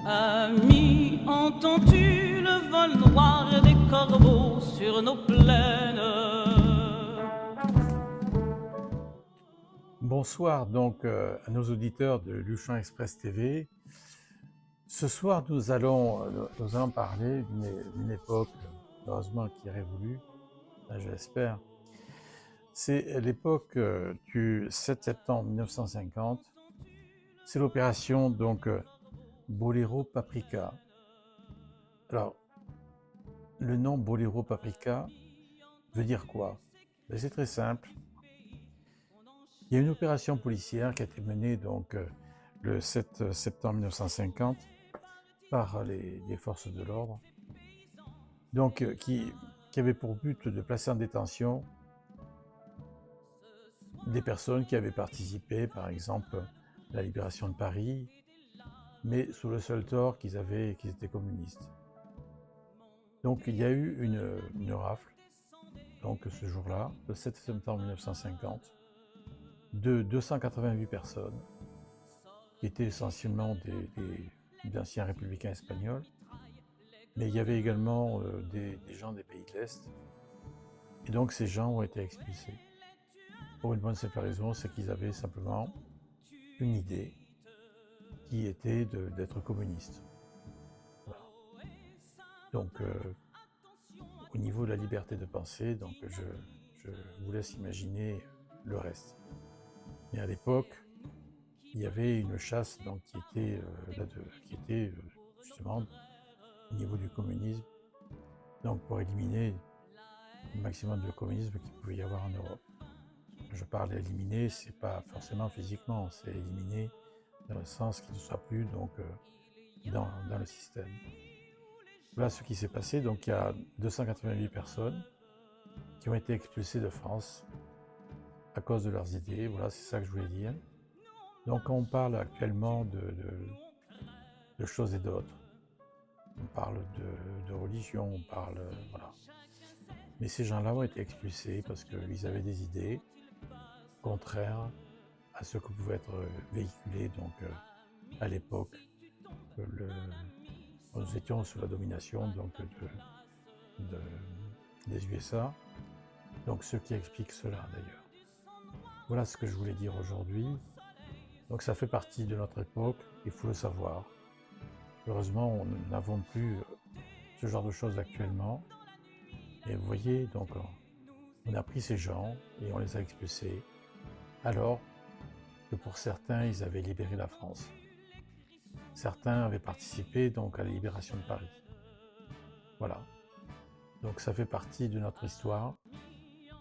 Ami, entends-tu le vol noir des corbeaux sur nos plaines? Bonsoir donc à nos auditeurs de Luchon Express TV. Ce soir, nous allons parler d'une époque, heureusement, qui est révolue, je l'espère. C'est l'époque du 7 septembre 1950. C'est l'opération donc Boléro Paprika. Alors, le nom Boléro Paprika veut dire quoi? Ben, c'est très simple. Il y a une opération policière qui a été menée donc le 7 septembre 1950 par les forces de l'ordre, donc qui avait pour but de placer en détention des personnes qui avaient participé, par exemple, à la libération de Paris, mais sous le seul tort qu'ils étaient communistes. Donc il y a eu une rafle, donc ce jour-là, le 7 septembre 1950, de 288 personnes, qui étaient essentiellement d'anciens républicains espagnols, mais il y avait également des gens des pays de l'Est, et donc ces gens ont été expulsés. Pour une bonne simple raison, c'est qu'ils avaient simplement une idée qui était d'être communiste. Voilà. Donc, au niveau de la liberté de penser, donc je vous laisse imaginer le reste. Mais à l'époque, il y avait une chasse donc, qui était justement au niveau du communisme, donc pour éliminer le maximum de communisme qu'il pouvait y avoir en Europe. Je parle d'éliminer, c'est pas forcément physiquement, c'est éliminer dans le sens qu'il ne soit plus donc, dans le système. Voilà ce qui s'est passé. Donc il y a 288 personnes qui ont été expulsées de France à cause de leurs idées. Voilà, c'est ça que je voulais dire. Donc quand on parle actuellement de choses et d'autres, on parle de religion, on parle... voilà. Mais ces gens-là ont été expulsés parce qu'ils avaient des idées contraires à ce que pouvait être véhiculé donc, à l'époque. Nous étions sous la domination donc, des USA, donc ce qui explique cela d'ailleurs. Voilà ce que je voulais dire aujourd'hui. Donc ça fait partie de notre époque, il faut le savoir. Heureusement, nous n'avons plus ce genre de choses actuellement. Et vous voyez, donc on a pris ces gens et on les a expulsés, alors que pour certains, ils avaient libéré la France. Certains avaient participé donc à la libération de Paris. Voilà. Donc ça fait partie de notre histoire.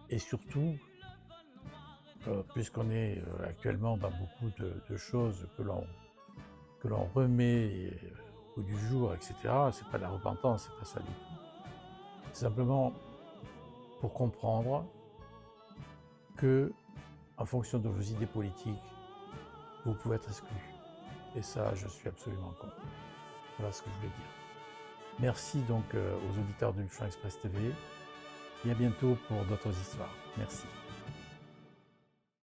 Et surtout, puisqu'on est actuellement dans beaucoup de choses que l'on remet au goût du jour, etc., c'est pas de la repentance, c'est pas ça du tout. C'est simplement pour comprendre que, en fonction de vos idées politiques, vous pouvez être exclu. Et ça, je suis absolument contre. Voilà ce que je voulais dire. Merci donc aux auditeurs de Luchon Express TV et à bientôt pour d'autres histoires. Merci.